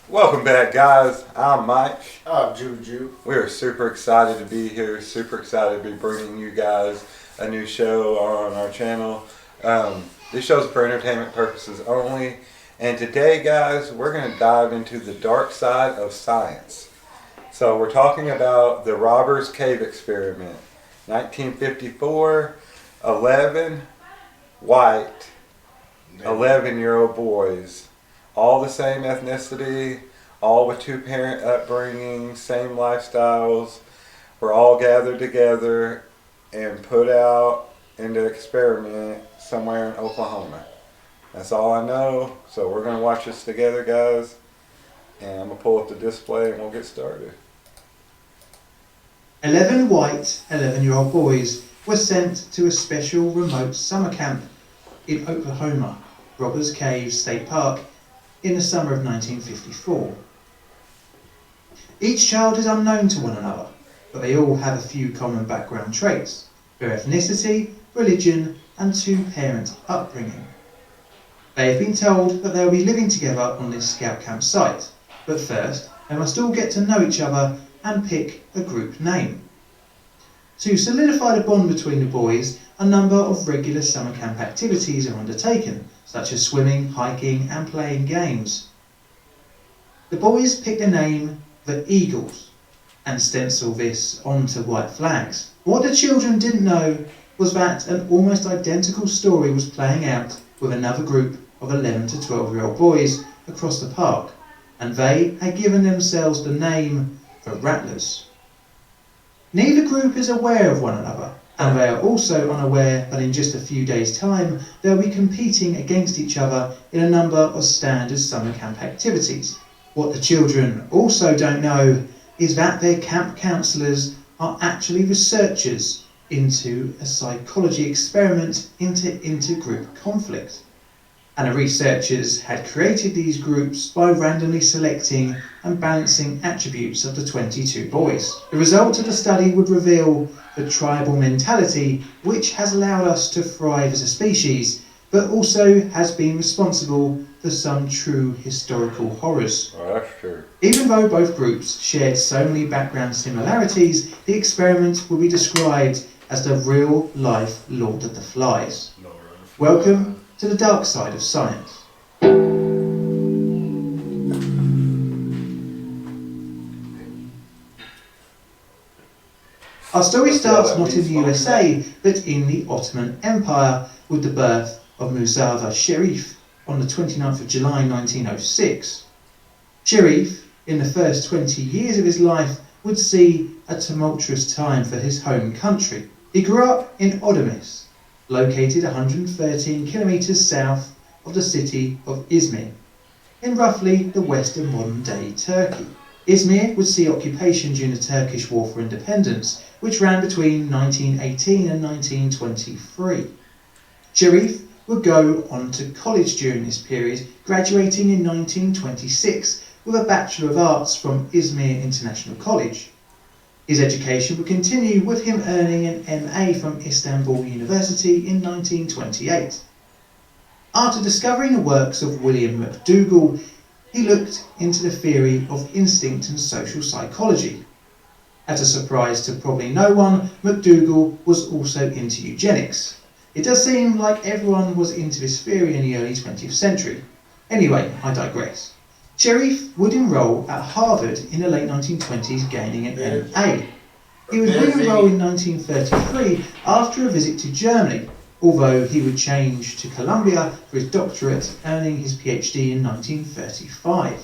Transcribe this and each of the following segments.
Welcome back, guys. I'm Mike. I'm Juju. We are super excited to be here, super excited to be bringing you guys a new show on our channel. This show's for entertainment purposes only. And today, guys, we're going to dive into the dark side of science. So we're talking about the Robbers Cave experiment. 1954, 11 white 11-year-old boys, all the same ethnicity, all with two-parent upbringing, same lifestyles, were all gathered together and put out into experiment somewhere in Oklahoma. That's all I know, so we're going to watch this together, guys, and I'm going to pull up the display and we'll get started. 11 white 11-year-old boys were sent to a special remote summer camp in Oklahoma, Robbers Cave State Park, in the summer of 1954. Each child is unknown to one another, but they all have a few common background traits: their ethnicity, religion, and two-parent upbringing. They have been told that they will be living together on this scout camp site, but first they must all get to know each other and pick a group name. To solidify the bond between the boys, a number of regular summer camp activities are undertaken, such as swimming, hiking, and playing games. The boys picked the name the Eagles and stencil this onto white flags. What the children didn't know was that an almost identical story was playing out with another group of 11 to 12-year-old boys across the park, and they had given themselves the name the Rattlers. Neither group is aware of one another, and they are also unaware that in just a few days' time they'll be competing against each other in a number of standard summer camp activities. What the children also don't know is that their camp counsellors are actually researchers into a psychology experiment into intergroup conflict. And the researchers had created these groups by randomly selecting and balancing attributes of the 22 boys. The result of the study would reveal the tribal mentality which has allowed us to thrive as a species, but also has been responsible for some true historical horrors. Oh, that's true. Even though both groups shared so many background similarities, the experiment will be described as the real-life Lord of the Flies. Welcome to the dark side of science. Our story starts not in the USA, but in the Ottoman Empire, with the birth of Muzaffar Sharif on the 29th of July 1906. Sharif, in the first 20 years of his life, would see a tumultuous time for his home country. He grew up in Odomis, located 113 kilometres south of the city of Izmir, in roughly the western modern-day Turkey. Izmir would see occupation during the Turkish War for Independence, which ran between 1918 and 1923. Sharif would go on to college during this period, graduating in 1926 with a Bachelor of Arts from Izmir International College. His education would continue with him earning an MA from Istanbul University in 1928. After discovering the works of William McDougall, he looked into the theory of instinct and social psychology. At a surprise to probably no one, McDougall was also into eugenics. It does seem like everyone was into this theory in the early 20th century. Anyway, I digress. Sharif would enrol at Harvard in the late 1920s, gaining an MA. He would re-enroll in 1933 after a visit to Germany, although he would change to Columbia for his doctorate, earning his PhD in 1935.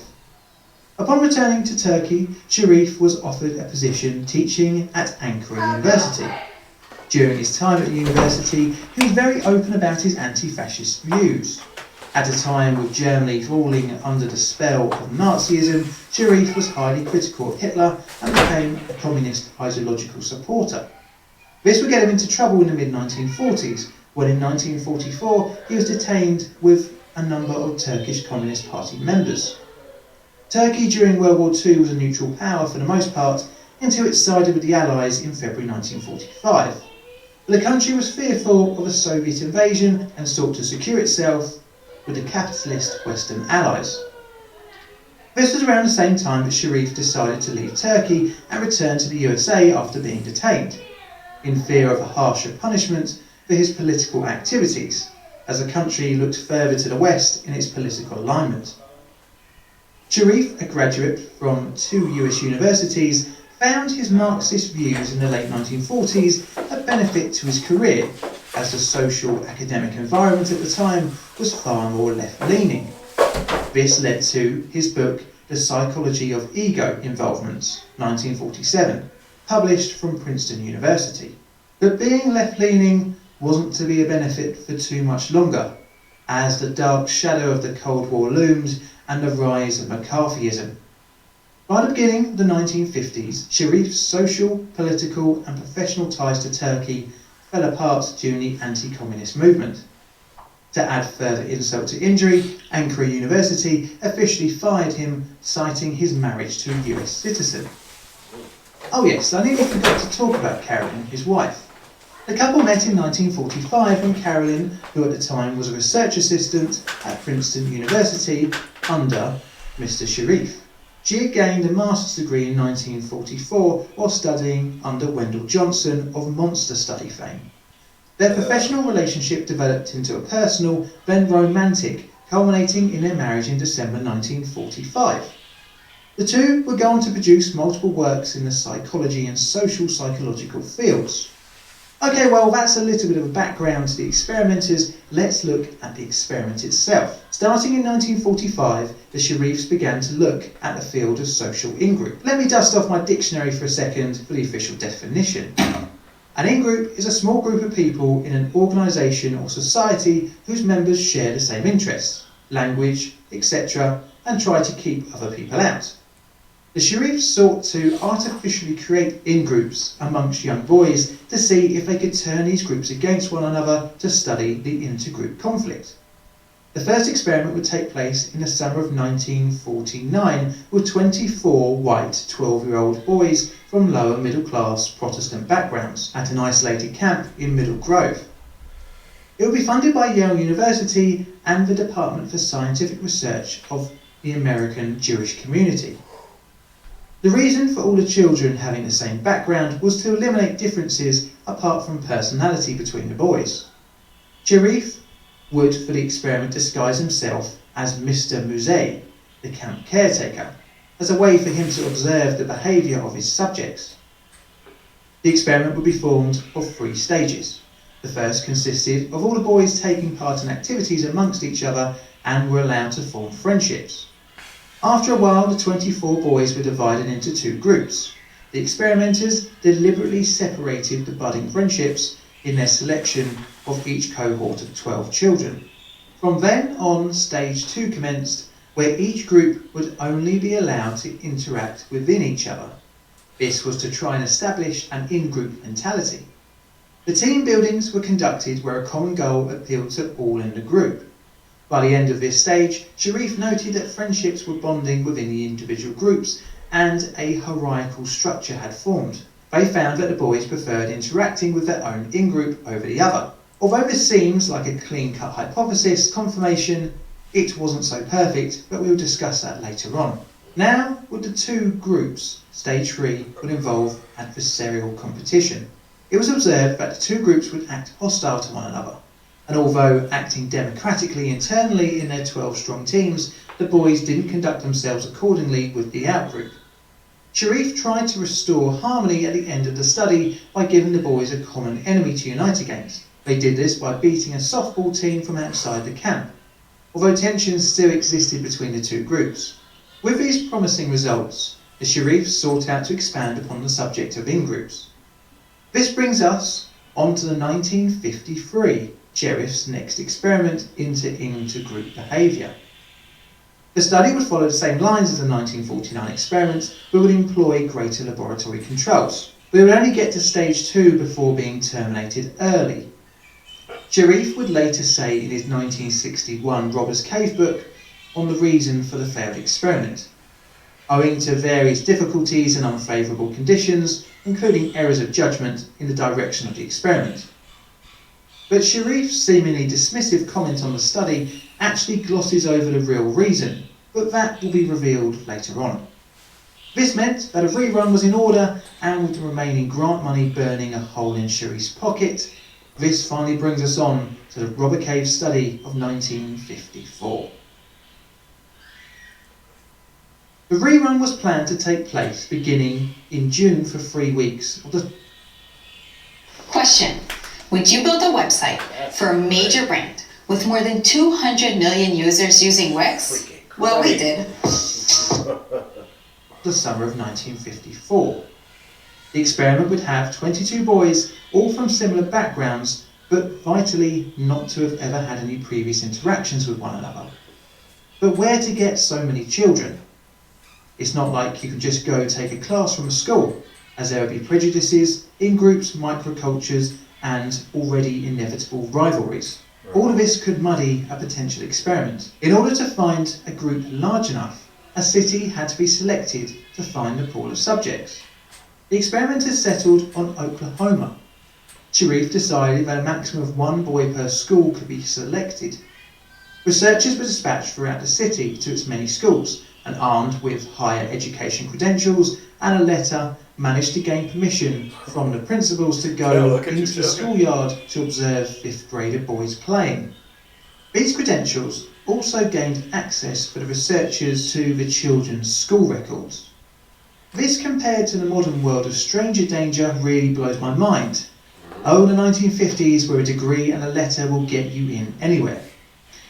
Upon returning to Turkey, Sharif was offered a position teaching at Ankara University. During his time at the university, he was very open about his anti-fascist views. At a time with Germany falling under the spell of Nazism, Sharif was highly critical of Hitler and became a communist ideological supporter. This would get him into trouble in the mid-1940s, when in 1944 he was detained with a number of Turkish Communist Party members. Turkey during World War II was a neutral power for the most part, until it sided with the Allies in February 1945. But the country was fearful of a Soviet invasion and sought to secure itself with the capitalist Western Allies. This was around the same time that Sharif decided to leave Turkey and return to the USA after being detained, in fear of a harsher punishment for his political activities, as the country looked further to the west in its political alignment. Sharif, a graduate from 2 US universities, found his Marxist views in the late 1940s a benefit to his career, as the social academic environment at the time was far more left-leaning. This led to his book The Psychology of Ego Involvements, 1947, published from Princeton University. But being left-leaning wasn't to be a benefit for too much longer, as the dark shadow of the Cold War loomed and the rise of McCarthyism. By the beginning of the 1950s, Sharif's social, political and professional ties to Turkey fell apart during the anti-communist movement. To add further insult to injury, Ankara University officially fired him, citing his marriage to a US citizen. Oh yes, I nearly forgot to talk about Carolyn, his wife. The couple met in 1945 when Carolyn, who at the time was a research assistant at Princeton University under Mr. Sharif. She had gained a master's degree in 1944 while studying under Wendell Johnson of Monster Study fame. Their professional relationship developed into a personal, then romantic, culminating in their marriage in December 1945. The two would go on to produce multiple works in the psychology and social psychological fields. Okay, well, that's a little bit of a background to the experimenters. Let's look at the experiment itself. Starting in 1945, the Sharifs began to look at the field of social in-group. Let me dust off my dictionary for a second for the official definition. An in-group is a small group of people in an organisation or society whose members share the same interests, language, etc., and try to keep other people out. The Sharifs sought to artificially create in-groups amongst young boys to see if they could turn these groups against one another to study the inter-group conflict. The first experiment would take place in the summer of 1949 with 24 white 12-year-old boys from lower middle-class Protestant backgrounds at an isolated camp in Middle Grove. It would be funded by Yale University and the Department for Scientific Research of the American Jewish Community. The reason for all the children having the same background was to eliminate differences apart from personality between the boys. Sharif would, for the experiment, disguise himself as Mr. Musée, the camp caretaker, as a way for him to observe the behaviour of his subjects. The experiment would be formed of 3 stages. The first consisted of all the boys taking part in activities amongst each other and were allowed to form friendships. After a while, the 24 boys were divided into 2 groups. The experimenters deliberately separated the budding friendships in their selection of each cohort of 12 children. From then on, stage 2 commenced, where each group would only be allowed to interact within each other. This was to try and establish an in-group mentality. The team buildings were conducted where a common goal appealed to all in the group. By the end of this stage, Sharif noted that friendships were bonding within the individual groups and a hierarchical structure had formed. They found that the boys preferred interacting with their own in-group over the other. Although this seems like a clean-cut hypothesis confirmation, it wasn't so perfect, but we'll discuss that later on. Now, with the 2 groups, stage 3 would involve adversarial competition. It was observed that the 2 groups would act hostile to one another, and although acting democratically internally in their 12-strong teams, the boys didn't conduct themselves accordingly with the outgroup. Sharif tried to restore harmony at the end of the study by giving the boys a common enemy to unite against. They did this by beating a softball team from outside the camp, although tensions still existed between the 2 groups. With these promising results, the Sharifs sought out to expand upon the subject of in-groups. This brings us on to the 1953 Sharif's next experiment into inter-group behaviour. The study would follow the same lines as the 1949 experiments, but would employ greater laboratory controls. We would only get to stage 2 before being terminated early. Sharif would later say in his 1961 Robbers Cave book on the reason for the failed experiment. Owing to various difficulties and unfavourable conditions, including errors of judgment in the direction of the experiment. But Sharif's seemingly dismissive comment on the study actually glosses over the real reason, but that will be revealed later on. This meant that a rerun was in order, and with the remaining grant money burning a hole in Sherif's pocket, this finally brings us on to the Robber Cave study of 1954. The rerun was planned to take place beginning in June for 3 weeks. Question. Would you build a website for a major brand with more than 200 million users using Wix? Well, we did. The summer of 1954. The experiment would have 22 boys, all from similar backgrounds, but vitally not to have ever had any previous interactions with one another. But where to get so many children? It's not like you could just go take a class from a school, as there would be prejudices, in-groups, microcultures, and already inevitable rivalries. All of this could muddy a potential experiment. In order to find a group large enough, a city had to be selected to find the pool of subjects. The experimenters settled on Oklahoma. Sherif decided that a maximum of 1 boy per school could be selected. Researchers were dispatched throughout the city to its many schools, and armed with higher education credentials and a letter, managed to gain permission from the principals to go into the schoolyard to observe 5th grader boys playing. These credentials also gained access for the researchers to the children's school records. This, compared to the modern world of stranger danger, really blows my mind. Oh, the 1950s, where a degree and a letter will get you in anywhere.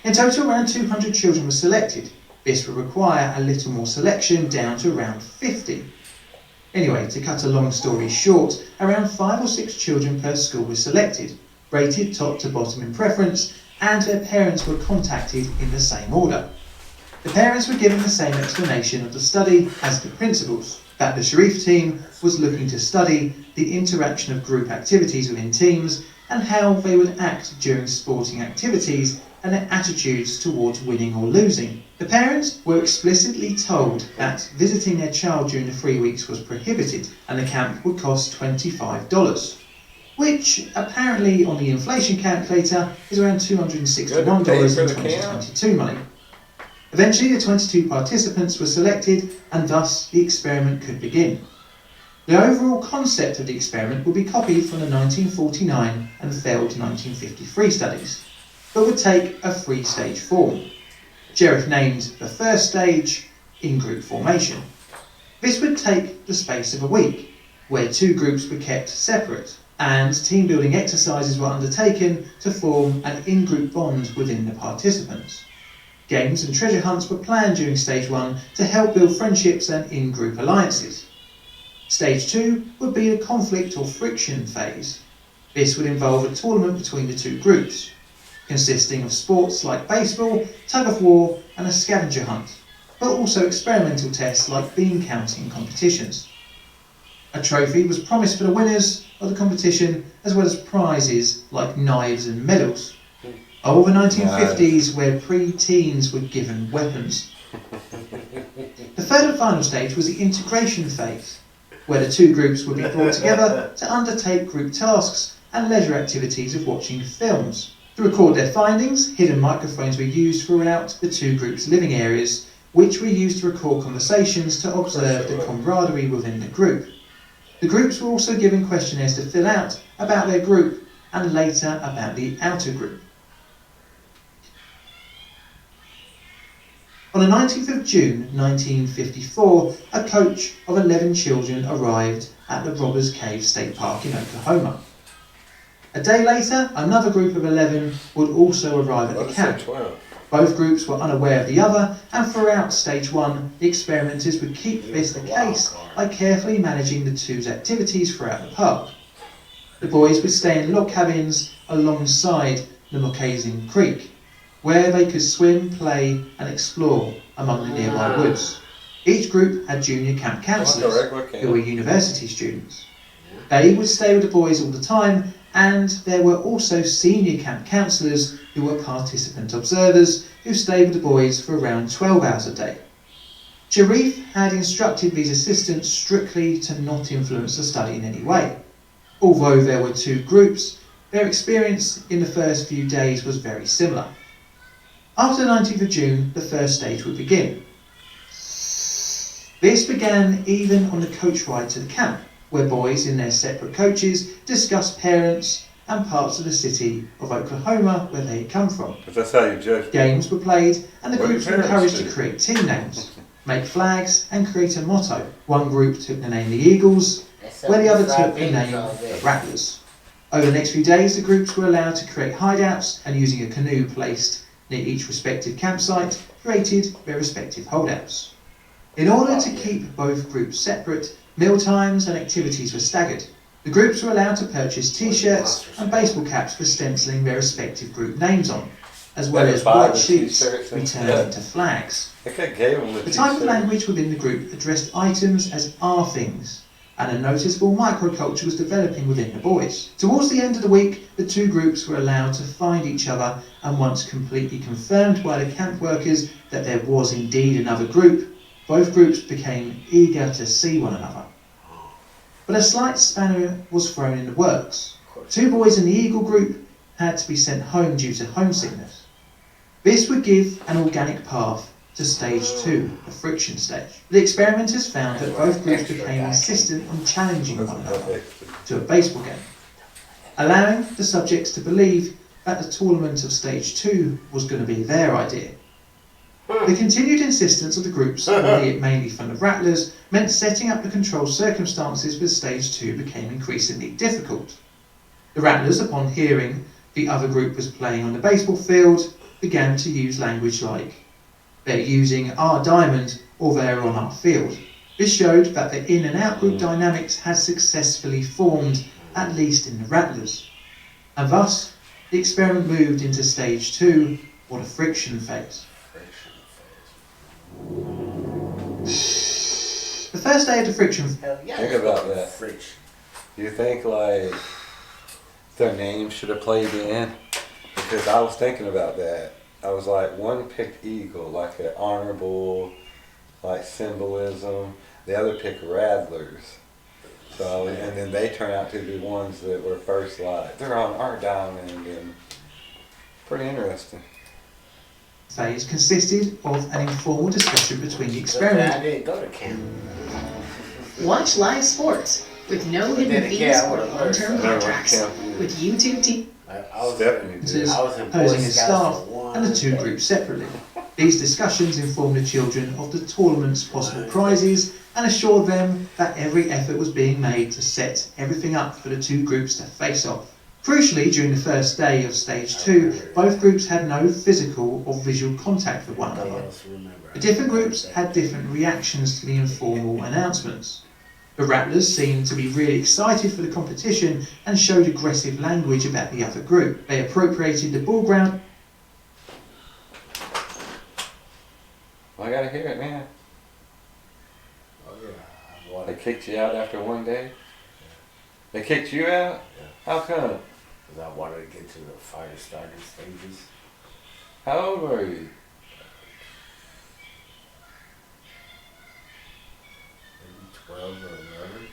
In total, around 200 children were selected. This would require a little more selection, down to around 50. Anyway, to cut a long story short, around 5 or 6 children per school were selected, rated top to bottom in preference, and their parents were contacted in the same order. The parents were given the same explanation of the study as the principals, that the Sherif team was looking to study the interaction of group activities within teams and how they would act during sporting activities and their attitudes towards winning or losing. The parents were explicitly told that visiting their child during the 3 weeks was prohibited and the camp would cost $25, which apparently on the inflation calculator is around $261 in 2022 money. Eventually the 22 participants were selected and thus the experiment could begin. The overall concept of the experiment would be copied from the 1949 and failed 1953 studies, but would take a 3-stage form. Sherif named the first stage in-group formation. This would take the space of a week, where 2 groups were kept separate, and team-building exercises were undertaken to form an in-group bond within the participants. Games and treasure hunts were planned during Stage 1 to help build friendships and in-group alliances. Stage 2 would be the conflict or friction phase. This would involve a tournament between the 2 groups, consisting of sports like baseball, tug-of-war and a scavenger hunt, but also experimental tests like bean counting competitions. A trophy was promised for the winners of the competition, as well as prizes like knives and medals. Over the 1950s, where pre-teens were given weapons. The third and final stage was the integration phase, where the 2 groups would be brought together to undertake group tasks and leisure activities of watching films. To record their findings, hidden microphones were used throughout the 2 groups' living areas, which were used to record conversations to observe the camaraderie within the group. The groups were also given questionnaires to fill out about their group and later about the outer group. On the 19th of June 1954, a coach of 11 children arrived at the Robbers Cave State Park in Oklahoma. A day later, another group of 11 would also arrive at the camp. Both groups were unaware of the other, and throughout Stage 1, the experimenters would keep this the case by carefully managing the 2's activities throughout the park. The boys would stay in log cabins alongside the Moccasin Creek, where they could swim, play and explore among the nearby woods. Each group had junior camp counsellors, who were university students. They would stay with the boys all the time, and there were also senior camp counsellors who were participant observers who stayed with the boys for around 12 hours a day. Sherif had instructed these assistants strictly to not influence the study in any way. Although there were 2 groups, their experience in the first few days was very similar. After the 19th of June, the first stage would begin. This began even on the coach ride to the camp, where boys in their separate coaches discussed parents and parts of the city of Oklahoma where they had come from. But that's how you judge. Games were played and the What do groups were parents encouraged do? to create team names, make flags and create a motto. One group took the name the Eagles, where the other took the name the Rattlers. Over the next few days, the groups were allowed to create hideouts and, using a canoe placed near each respective campsite, created their respective holdouts. In order to keep both groups separate, meal times and activities were staggered. The groups were allowed to purchase t-shirts and baseball caps with stenciling their respective group names on, as well as Buy white the sheets t-shirts and- returned into flags. I think I gave them the The type of t-shirt. language within the group addressed items as "are things," and a noticeable microculture was developing within the boys. Towards the end of the week, the two groups were allowed to find each other, and once completely confirmed by the camp workers that there was indeed another group, both groups became eager to see one another. But a slight spanner was thrown in the works. Two boys in the Eagle group had to be sent home due to homesickness. This would give an organic path to stage 2, the friction stage. The experimenters found that both groups became insistent on challenging one another to a baseball game, allowing the subjects to believe that the tournament of stage 2 was going to be their idea. The continued insistence of the groups, albeit mainly from the Rattlers, meant setting up the controlled circumstances for stage 2 became increasingly difficult. The Rattlers, upon hearing the other group was playing on the baseball field, began to use language like, "They're using our diamond," or "they're on our field." This showed that the in and out group dynamics had successfully formed, at least in the Rattlers. And thus, the experiment moved into stage 2, or the friction phase. The first day of the friction Think about that. You think like their name should have played in? Because I was thinking about that. I was like, one picked Eagle, like an honorable, like symbolism. The other picked Rattlers. So, and then they turn out to be ones that were first like, they're on our diamond, and pretty interesting. phase consisted of an informal discussion between the I experiment. didn't go to camp. Watch live sports with no But then hidden again, fees I or would've learned. long-term I never went to contracts. camp either. With YouTube TV. I was Stephanie did. I was in Boy Posing as Scouts staff for one and the two day. groups separately. These discussions informed the children of the tournament's possible prizes and assured them that every effort was being made to set everything up for the two groups to face off. Crucially, during the first day of stage 2, both groups had no physical or visual contact with one Nobody another. else remember. The different groups had different reactions to the informal announcements. The Rattlers seemed to be really excited for the competition and showed aggressive language about the other group. They appropriated the ball ground. Well, I gotta hear it, man. Oh yeah, I They wanted kicked you out after one day? They kicked you out? Yeah. How come? because I wanted to get to the fire starter stages. How old were you? Maybe 12 or 11.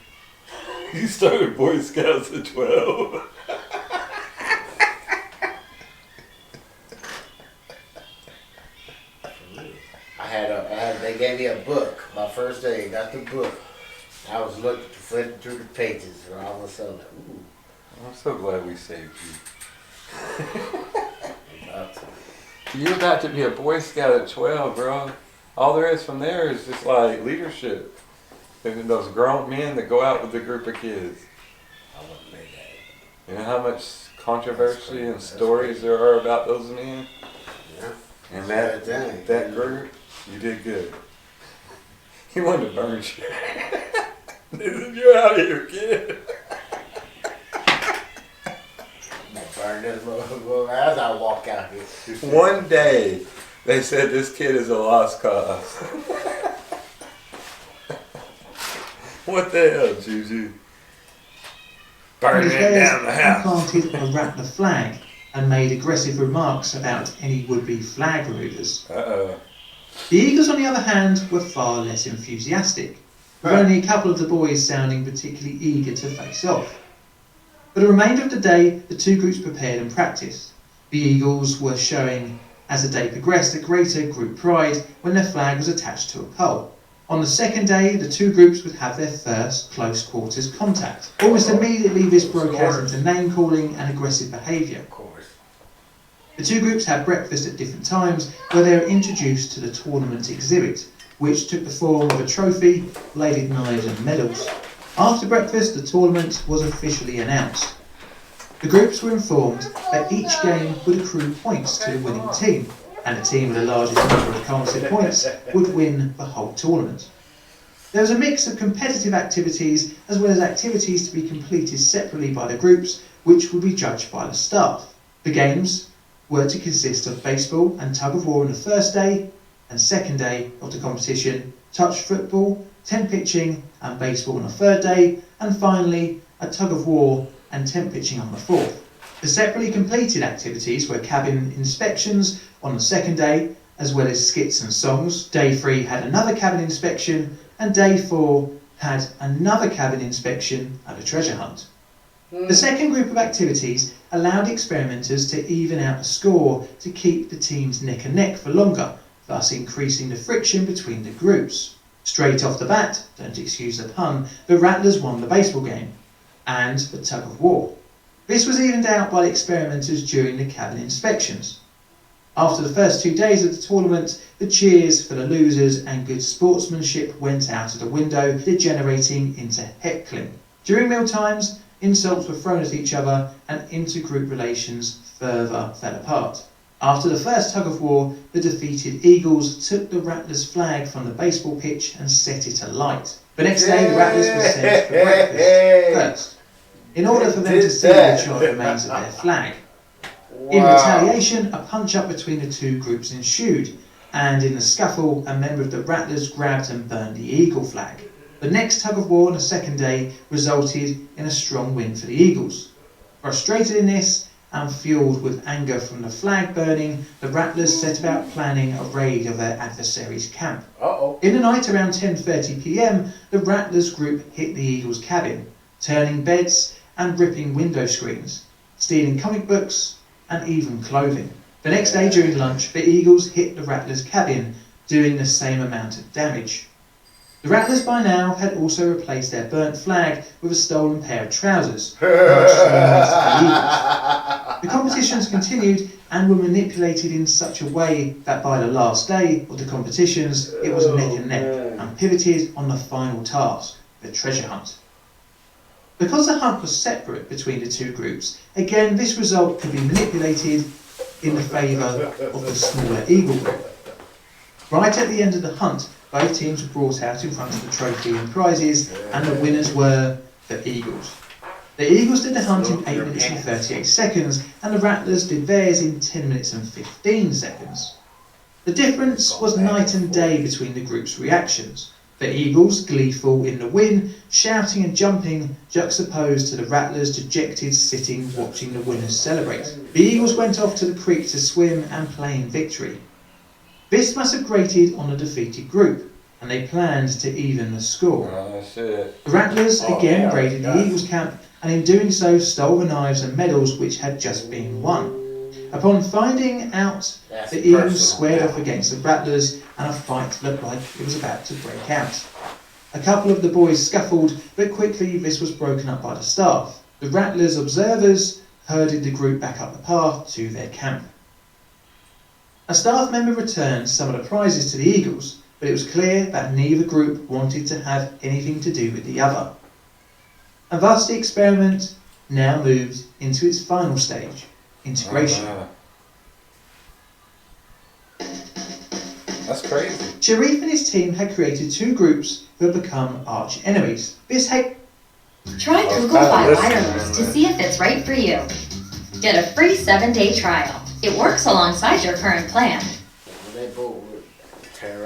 You started Boy Scouts at 12. They gave me a book. My first day, I got the book. I was looking, flipping through the pages, and all of a sudden, ooh, I'm so glad we saved you. I'm about to. You're about to be a Boy Scout at 12, bro. All there is from there is just like leadership. And those grown men that go out with a group of kids. I wouldn't make that. You know how much controversy and stories there are about those men? Yeah. And That's that right. that group, you did good. He wanted to burn you. You're out of here, kid. Burn this little as I walk out here. One day, they said this kid is a lost cause. What the hell, Juju? Burning it down the house. Planted a Rattler flag and made aggressive remarks about any would-be flag removers. Uh-oh. The Eagles, on the other hand, were far less enthusiastic, with only a couple of the boys sounding particularly eager to face off. For the remainder of the day, the two groups prepared and practiced. The Eagles were showing, as the day progressed, a greater group pride when their flag was attached to a pole. On the second day, the two groups would have their first close quarters contact. Almost immediately, this broke out into name calling and aggressive behaviour. Of course. The two groups had breakfast at different times, where they were introduced to the tournament exhibit, which took the form of a trophy, bladed knives and medals. After breakfast, the tournament was officially announced. The groups were informed that each game would accrue points to the winning team, and the team with the largest number of cumulative points would win the whole tournament. There was a mix of competitive activities as well as activities to be completed separately by the groups, which would be judged by the staff. The games were to consist of baseball and tug of war on the first day, and second day of the competition, touch football, tent pitching and baseball on the third day, and finally a tug of war and tent pitching on the fourth. The separately completed activities were cabin inspections on the second day, as well as skits and songs. Day 3 had another cabin inspection, and day 4 had another cabin inspection and a treasure hunt. The second group of activities allowed experimenters to even out the score to keep the teams neck and neck for longer, thus increasing the friction between the groups. Straight off the bat, don't excuse the pun, the Rattlers won the baseball game and the tug of war. This was evened out by the experimenters during the cabin inspections. After the first 2 days of the tournament, the cheers for the losers and good sportsmanship went out of the window, degenerating into heckling. During meal times, insults were thrown at each other and intergroup relations further fell apart. After the first tug of war, the defeated Eagles took the Rattlers flag from the baseball pitch and set it alight. The next day, the Rattlers were sent for breakfast first, in order for them to see the charred remains of their flag. In retaliation, a punch-up between the two groups ensued, and in the scuffle, a member of the Rattlers grabbed and burned the Eagle flag. The next tug of war on the second day resulted in a strong win for the Eagles. Frustrated in this, and fueled with anger from the flag burning, the Rattlers set about planning a raid of their adversary's camp. In the night around 10:30 p.m, the Rattlers group hit the Eagles' cabin, turning beds and ripping window screens, stealing comic books and even clothing. The next day during lunch, the Eagles hit the Rattlers' cabin, doing the same amount of damage. The Rattlers by now had also replaced their burnt flag with a stolen pair of trousers, much similar to the Eagles. The competitions continued and were manipulated in such a way that by the last day of the competitions it was neck and neck, and pivoted on the final task, the treasure hunt. Because the hunt was separate between the two groups, again this result could be manipulated in the favour of the smaller Eagle group. Right at the end of the hunt, both teams were brought out in front of the trophy and prizes, and the winners were the Eagles. The Eagles did the hunt in 8 minutes and 38 seconds, and the Rattlers did theirs in 10 minutes and 15 seconds. The difference was night and day between the groups' reactions. The Eagles, gleeful in the win, shouting and jumping, juxtaposed to the Rattlers, dejected, sitting, watching the winners celebrate. The Eagles went off to the creek to swim and play in victory. This must have grated on the defeated group, and they planned to even the score. The Rattlers again raided the Eagles' camp, and in doing so stole the knives and medals which had just been won. Upon finding out, the Eagles squared off against the Rattlers, and a fight looked like it was about to break out. A couple of the boys scuffled, but quickly this was broken up by the staff. The Rattlers' observers herded the group back up the path to their camp. A staff member returned some of the prizes to the Eagles, but it was clear that neither group wanted to have anything to do with the other. And thus the experiment now moved into its final stage, integration. That's crazy. Sharif and his team had created two groups who had become arch enemies. This had Try Google Fi Wireless to see if it's right for you. Get a free 7-day trial. It works alongside your current plan.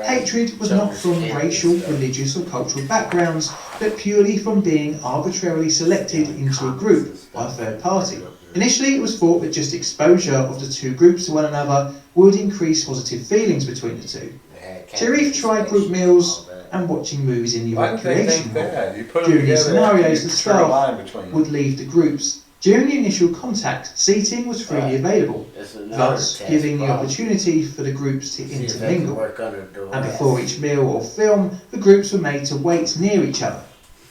hatred was not from racial, religious or cultural backgrounds, but purely from being arbitrarily selected into a group by a third party. Initially it was thought that just exposure of the two groups to one another would increase positive feelings between the two. Sharif tried group meals and watching movies in the recreation hall. During these scenarios, the staff would leave the groups During the initial contact, seating was freely available, That's another thus test giving the problem. opportunity for the groups to See if they can intermingle. work under duress. And before each meal or film, the groups were made to wait near each other.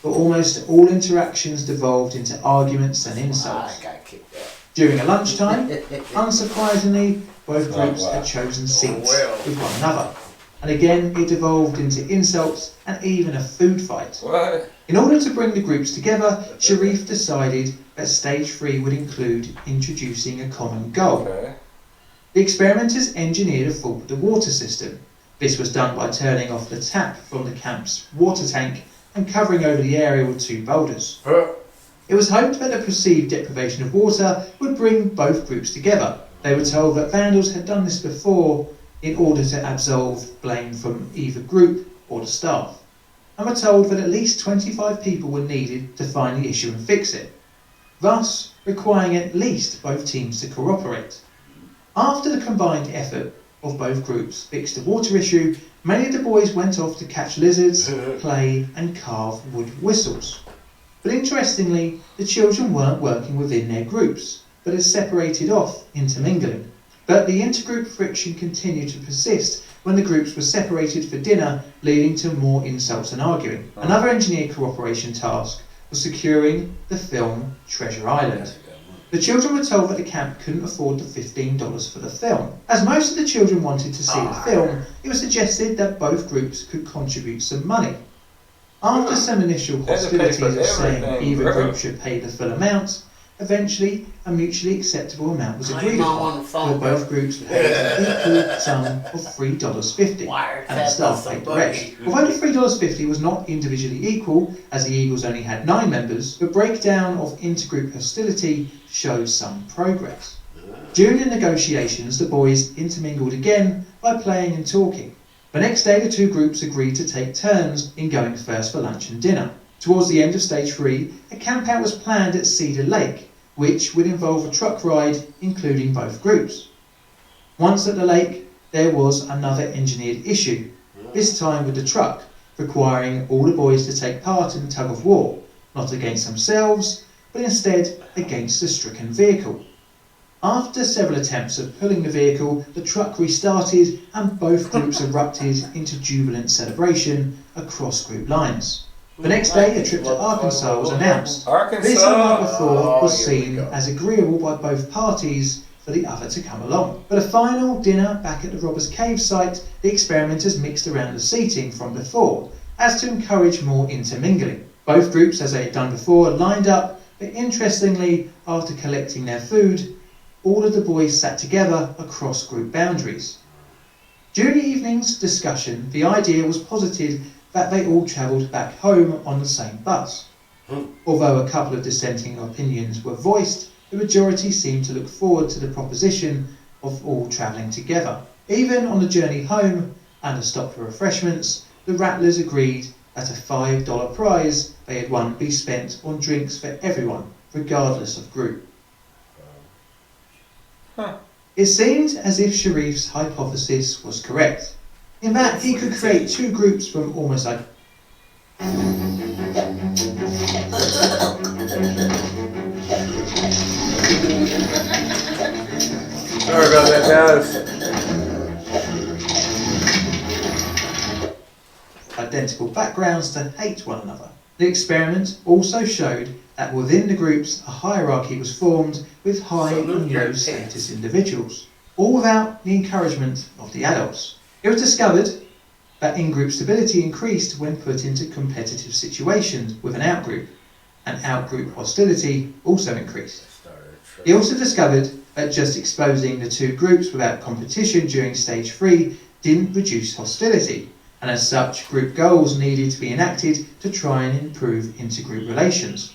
But almost all interactions devolved into arguments and insults. I got kicked out. During a lunchtime, unsurprisingly, both groups had chosen seats well. with one another. And again, it devolved into insults and even a food fight. What? In order to bring the groups together, Sharif decided that stage 3 would include introducing a common goal. Okay. The experimenters engineered a faulty water system. This was done by turning off the tap from the camp's water tank and covering over the area with 2 boulders. It was hoped that the perceived deprivation of water would bring both groups together. They were told that vandals had done this before in order to absolve blame from either group or the staff, and were told that at least 25 people were needed to find the issue and fix it, thus requiring at least both teams to cooperate. After the combined effort of both groups fixed the water issue, many of the boys went off to catch lizards, play and carve wood whistles. But interestingly, the children weren't working within their groups, but had separated off, intermingling. But the intergroup friction continued to persist when the groups were separated for dinner, leading to more insults and arguing. Another engineer cooperation task was securing the film Treasure Island. The children were told that the camp couldn't afford the $15 for the film. As most of the children wanted to see the film, it was suggested that both groups could contribute some money. After some initial They had to pay hostilities for of saying everything, either bro. group should pay the full amount, eventually a mutually acceptable amount was Hey, agreed Mom, upon, on the phone, where bro. both groups paid an equal sum of $3.50, Wired and the that staff to paid the rest. somebody. Although the $3.50 was not individually equal, as the Eagles only had 9 members, the breakdown of intergroup hostility showed some progress. During the negotiations, the boys intermingled again by playing and talking. The next day, the 2 groups agreed to take turns in going first for lunch and dinner. Towards the end of stage 3, a campout was planned at Cedar Lake, which would involve a truck ride including both groups. Once at the lake, there was another engineered issue, this time with the truck, requiring all the boys to take part in the tug of war, not against themselves, but instead against the stricken vehicle. After several attempts at pulling the vehicle, the truck restarted and both groups erupted into jubilant celebration across group lines. The next day, a trip to Arkansas was announced. This, unlike before, was seen as agreeable by both parties for the other to come along. For the final dinner back at the Robbers Cave site, the experimenters mixed around the seating from before, as to encourage more intermingling. Both groups, as they had done before, lined up, but interestingly, after collecting their food, all of the boys sat together across group boundaries. During the evening's discussion, the idea was posited that they all travelled back home on the same bus. Although a couple of dissenting opinions were voiced, the majority seemed to look forward to the proposition of all travelling together. Even on the journey home and a stop for refreshments, the Rattlers agreed that a $5 prize they had won be spent on drinks for everyone, regardless of group. It seemed as if Sharif's hypothesis was correct, in that he could create 2 groups from almost like Sorry about that, guys. identical backgrounds to hate one another. The experiment also showed that within the groups a hierarchy was formed with high and low status individuals, all without the encouragement of the adults. It was discovered that in-group stability increased when put into competitive situations with an outgroup, and outgroup hostility also increased. He also discovered that just exposing the 2 groups without competition during stage 3 didn't reduce hostility, and as such group goals needed to be enacted to try and improve intergroup relations.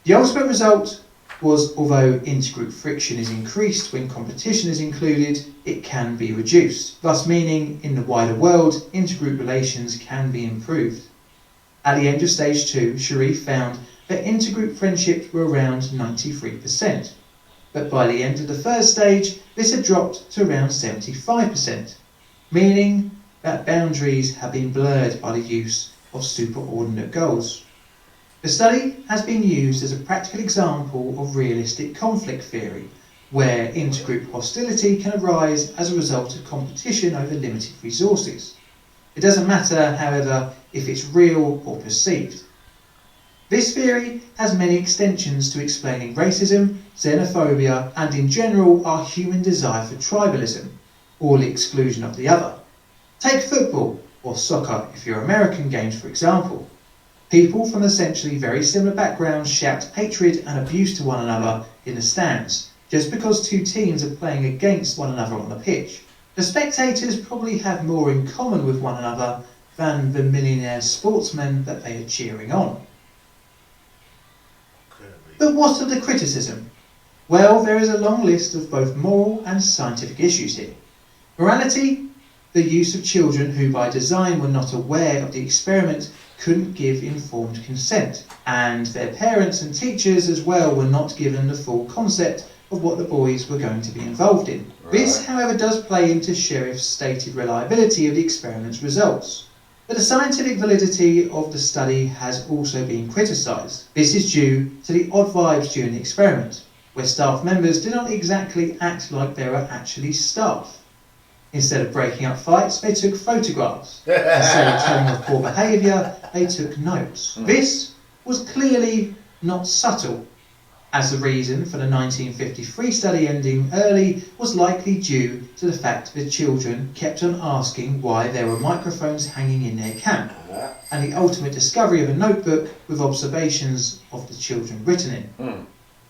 The ultimate result was, although intergroup friction is increased when competition is included, it can be reduced, thus meaning in the wider world intergroup relations can be improved. At the end of stage 2, Sharif found that intergroup friendships were around 93%, but by the end of the first stage this had dropped to around 75%, meaning that boundaries have been blurred by the use of superordinate goals. The study has been used as a practical example of realistic conflict theory, where intergroup hostility can arise as a result of competition over limited resources. It doesn't matter, however, if it's real or perceived. This theory has many extensions to explaining racism, xenophobia, and in general our human desire for tribalism, or the exclusion of the other. Take football, or soccer if you're American games for example. People from essentially very similar backgrounds shout hatred and abuse to one another in the stands, just because two teams are playing against one another on the pitch. The spectators probably have more in common with one another than the millionaire sportsmen that they are cheering on. But what of the criticism? Well, there is a long list of both moral and scientific issues here. Morality, the use of children who by design were not aware of the experiment couldn't give informed consent, and their parents and teachers as well were not given the full concept of what the boys were going to be involved in. Right. This, however, does play into Sherriff's stated reliability of the experiment's results. But the scientific validity of the study has also been criticised. This is due to the odd vibes during the experiment, where staff members did not exactly act like they were actually staff. Instead of breaking up fights, they took photographs. Instead of telling of poor behaviour, they took notes. This was clearly not subtle, as the reason for the 1953 study ending early was likely due to the fact the children kept on asking why there were microphones hanging in their camp, and the ultimate discovery of a notebook with observations of the children written in.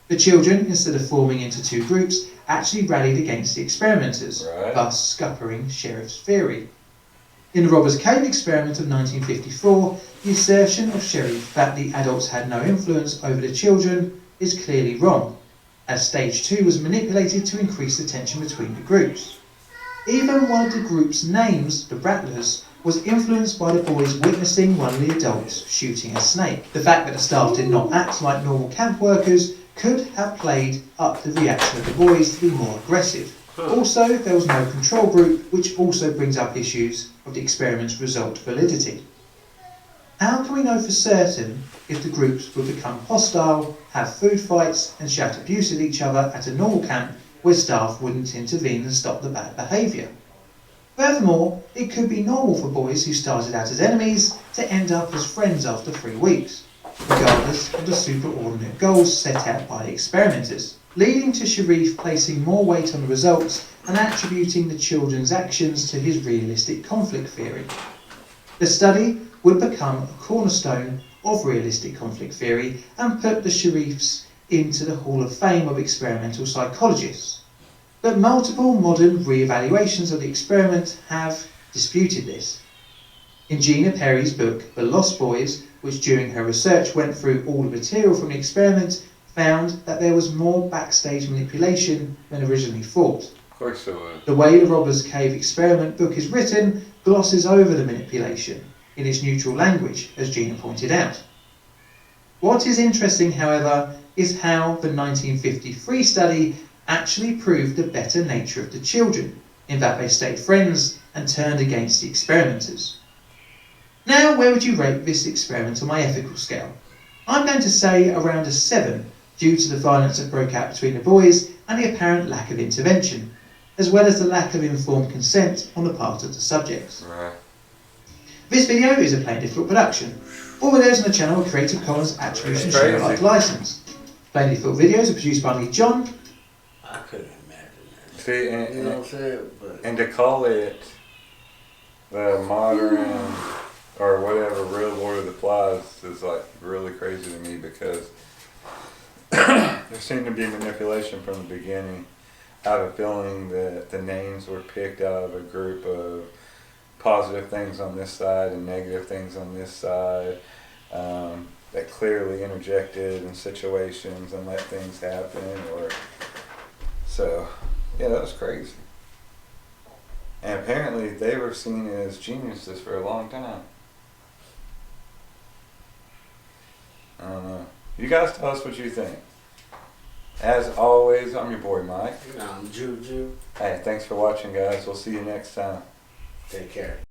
The children, instead of forming into two groups, actually rallied against the experimenters, thus scuppering Sherriff's theory. In the Robbers Cave experiment of 1954, the assertion of Sherriff that the adults had no influence over the children is clearly wrong, as stage 2 was manipulated to increase the tension between the groups. Even one of the group's names, the Rattlers, was influenced by the boys witnessing one of the adults shooting a snake. The fact that the staff did not act like normal camp workers could have played up the reaction of the boys to be more aggressive. Also, there was no control group, which also brings up issues of the experiment's result validity. How can we know for certain if the groups would become hostile, have food fights and shout abuse at each other at a normal camp where staff wouldn't intervene and stop the bad behaviour? Furthermore, it could be normal for boys who started out as enemies to end up as friends after 3 weeks, regardless of the superordinate goals set out by the experimenters, leading to Sherriff placing more weight on the results and attributing the children's actions to his realistic conflict theory. The study would become a cornerstone of realistic conflict theory and put the Sherriffs into the Hall of Fame of experimental psychologists. But multiple modern re-evaluations of the experiment have disputed this. In Gina Perry's book, The Lost Boys, which during her research went through all the material from the experiment, found that there was more backstage manipulation than originally thought. Of course there was. The way the Robbers Cave experiment book is written glosses over the manipulation in its neutral language, as Gina pointed out. What is interesting, however, is how the 1953 study actually proved the better nature of the children, in that they stayed friends and turned against the experimenters. Now, where would you rate this experiment on my ethical scale? I'm going to say around a 7, due to the violence that broke out between the boys and the apparent lack of intervention, as well as the lack of informed consent on the part of the subjects. Right. This video is a Plain Difficult production. All videos on the channel are Creative Commons Attribution Share Alike licensed. Plain Difficult videos are produced by me, John. I couldn't imagine that. See, You know what I'm saying? But and to call it the modern or whatever real Lord of the Flies is like really crazy to me, because there seemed to be manipulation from the beginning. I have a feeling that the names were picked out of a group of positive things on this side and negative things on this side, that clearly interjected in situations and let things happen. So yeah, that was crazy. And apparently they were seen as geniuses for a long time. I don't know. You guys tell us what you think. As always, I'm your boy Mike. I'm Juju. Hey, thanks for watching, guys. We'll see you next time. Take care.